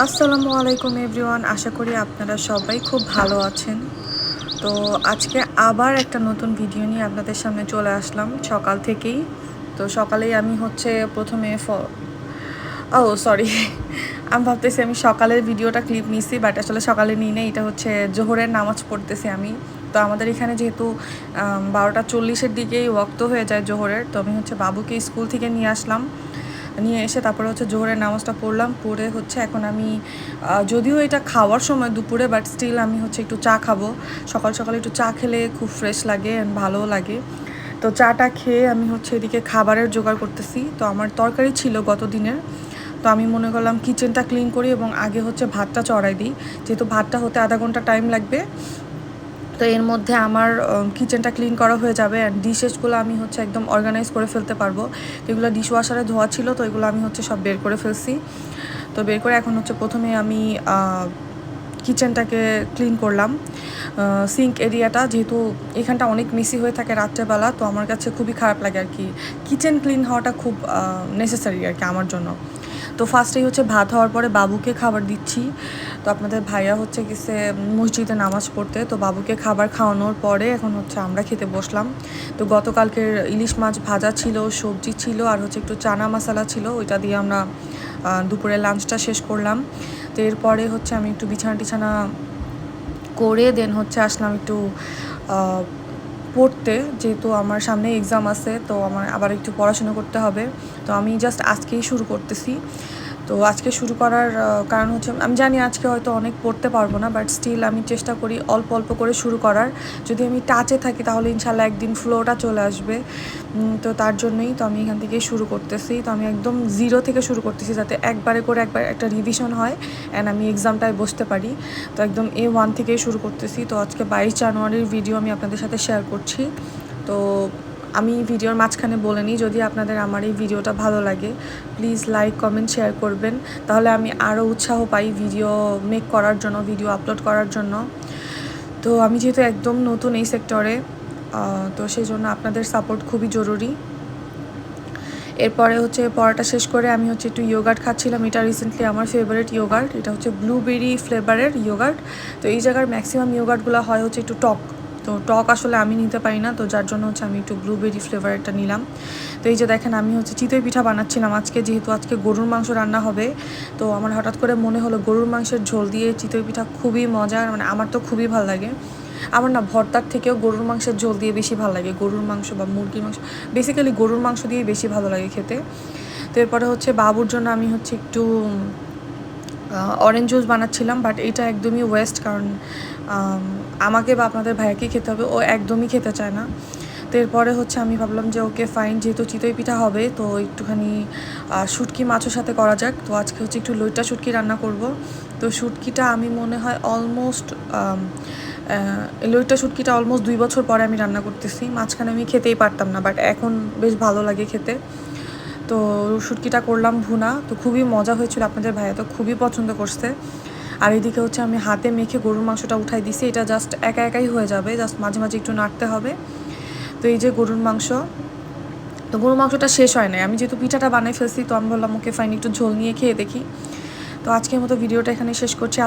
আসসালামু আলাইকুম এভরিওয়ান, আশা করি আপনারা সবাই খুব ভালো আছেন। তো আজকে আবার একটা নতুন ভিডিও নিয়ে আপনাদের সামনে চলে আসলাম সকাল থেকেই। তো সকালেই আমি হচ্ছে প্রথমে সরি আমি ভাবতেছি আমি সকালের ভিডিওটা ক্লিপ নিছি, বাট আসলে সকালে নিই না। এটা হচ্ছে জোহরের নামাজ পড়তেছি আমি। তো আমাদের এখানে যেহেতু 12টা 40-এর দিকেই ওয়াক্ত হয়ে যায় জোহরের, তো আমি হচ্ছে বাবুকে স্কুল থেকে নিয়ে আসলাম, নিয়ে এসে তারপরে হচ্ছে জোহরের নামাজটা পড়লাম। পড়ে হচ্ছে এখন আমি যদিও এটা খাওয়ার সময় দুপুরে, বাট স্টিল আমি হচ্ছে একটু চা খাবো। সকাল সকালে একটু চা খেলে খুব ফ্রেশ লাগে অ্যান্ড ভালোও লাগে। তো চাটা খেয়ে আমি হচ্ছে এদিকে খাবারের জোগাড় করতেছি। তো আমার তরকারি ছিল গত দিনের, তো আমি মনে করলাম কিচেনটা ক্লিন করি এবং আগে হচ্ছে ভাতটা চড়াই দিই, যেহেতু ভাতটা হতে আধা ঘন্টা টাইম লাগবে। তো এর মধ্যে আমার কিচেনটা ক্লিন করা হয়ে যাবে অ্যান্ড ডিশেসগুলো আমি হচ্ছে একদম অর্গানাইজ করে ফেলতে পারবো। তো এগুলো ডিশওয়াশারে ধোয়া ছিল, তো এগুলো আমি হচ্ছে সব বের করে ফেলছি। তো বের করে এখন হচ্ছে প্রথমে আমি কিচেনটাকে ক্লিন করলাম। সিঙ্ক এরিয়াটা যেহেতু এখানটা অনেক মেসি হয়ে থাকে রাত্রেবেলা, তো আমার কাছে খুবই খারাপ লাগে আর কি। কিচেন ক্লিন হওয়াটা খুব নেসেসারি আর কি আমার জন্য। তো ফার্স্টেই হচ্ছে ভাত হওয়ার পরে বাবুকে খাবার দিচ্ছি। তো আপনাদের ভাইয়া হচ্ছে গেছে মসজিদে নামাজ পড়তে, তো বাবুকে খাবার খাওয়ানোর পরে এখন হচ্ছে আমরা খেতে বসলাম। তো গতকালকের ইলিশ মাছ ভাজা ছিল, সবজি ছিল, আর হচ্ছে একটু চানা মশলা ছিল, ওইটা দিয়ে আমরা দুপুরে লাঞ্চটা শেষ করলাম। তো এরপরে হচ্ছে আমি একটু বিছানা টিছানা করে দেন হচ্ছে আসলাম একটু পড়তে, যেহেতু আমার সামনে এক্সাম আছে, তো আমার আবার একটু পড়াশোনা করতে হবে। তো আমি জাস্ট আজকেই শুরু করতেছি। তো আজকে শুরু করার কারণ হচ্ছে আমি জানি আজকে হয়তো অনেক পড়তে পারবো না, বাট স্টিল আমি চেষ্টা করি অল্প অল্প করে শুরু করার। যদি আমি টাচে থাকি তাহলে ইনশাল্লাহ একদিন ফ্লোটা চলে আসবে। তো তার জন্যই তো আমি এখান থেকে শুরু করতেছি। তো আমি একদম জিরো থেকে শুরু করতেছি, যাতে একবার একটা রিভিশন হয় অ্যান্ড আমি এক্সামটায় বসতে পারি। তো একদম A1 থেকেই শুরু করতেছি। তো আজকে 22 জানুয়ারির ভিডিও আমি আপনাদের সাথে শেয়ার করছি। তো আমি ভিডিওর মাঝখানে বলে নিই, যদি আপনাদের আমার এই ভিডিওটা ভালো লাগে প্লিজ লাইক কমেন্ট শেয়ার করবেন, তাহলে আমি আরও উৎসাহ পাই ভিডিও মেক করার জন্য, ভিডিও আপলোড করার জন্য। তো আমি যেহেতু একদম নতুন এই সেক্টরে, তো সেই জন্য আপনাদের সাপোর্ট খুবই জরুরি। এরপরে হচ্ছে পড়াটা শেষ করে আমি হচ্ছে একটু ইয়োগার্ট খাচ্ছিলাম। এটা রিসেন্টলি আমার ফেভারিট ইয়োগার্ট, এটা হচ্ছে ব্লুবেরি ফ্লেভারের ইয়োগার্ট। তো এই জায়গার ম্যাক্সিমাম ইয়োগার্টগুলো হয় হচ্ছে একটু টক, তো টক আসলে আমি নিতে পারি না, তো যার জন্য হচ্ছে আমি একটু ব্লুবেরি ফ্লেভারেরটা নিলাম। তো এই যে দেখেন আমি হচ্ছে চিতই পিঠা বানাচ্ছিলাম আজকে, যেহেতু আজকে গরুর মাংস রান্না হবে। তো আমার হঠাৎ করে মনে হলো গরুর মাংসের ঝোল দিয়ে চিতই পিঠা খুবই মজার, মানে আমার তো খুবই ভালো লাগে। আমার না ভর্তার থেকেও গরুর মাংসের ঝোল দিয়ে বেশি ভালো লাগে, গরুর মাংস বা মুরগির মাংস, বেসিক্যালি গরুর মাংস দিয়ে বেশি ভালো লাগে খেতে। তো এরপরে হচ্ছে বাবুর জন্য আমি হচ্ছে একটু অরেঞ্জ জুস বানাচ্ছিলাম, বাট এটা একদমই ওয়েস্ট, কারণ আমাকে বা আপনাদের ভাইয়াকেই খেতে হবে, ও একদমই খেতে চায় না। তো এরপরে হচ্ছে আমি ভাবলাম যে ওকে ফাইন, যেহেতু চিতই পিঠা হবে তো একটুখানি শুটকি মাছের সাথে করা যাক। তো আজকে হচ্ছে একটু লইট্টা শুটকি রান্না করব। তো শুটকিটা আমি মনে হয় অলমোস্ট লইট্টা শুটকিটা অলমোস্ট 2 বছর পরে আমি রান্না করতেছি। মাঝখানে আমি খেতেই পারতাম না, বাট এখন বেশ ভালো লাগে খেতে। তো শুটকিটা করলাম ভুনা, তো খুবই মজা হয়েছিল, আপনাদের ভাইয়া তো খুবই পছন্দ করছে। আর এদিকে হচ্ছে আমি হাতে মেখে গরুর মাংসটা উঠাই দিছি, এটা জাস্ট একা একাই হয়ে যাবে, জাস্ট মাঝে মাঝে একটু নাড়তে হবে। তো এই যে গরুর মাংস, তো গরুর মাংসটা শেষ হয় নাই, আমি যেহেতু পিঠাটা বানাই ফেলছি, তো আমি বললাম ওকে ফাইন একটু ঝোল নিয়ে খেয়ে দেখি। তো আজকের মতো ভিডিওটা এখানে শেষ করছি।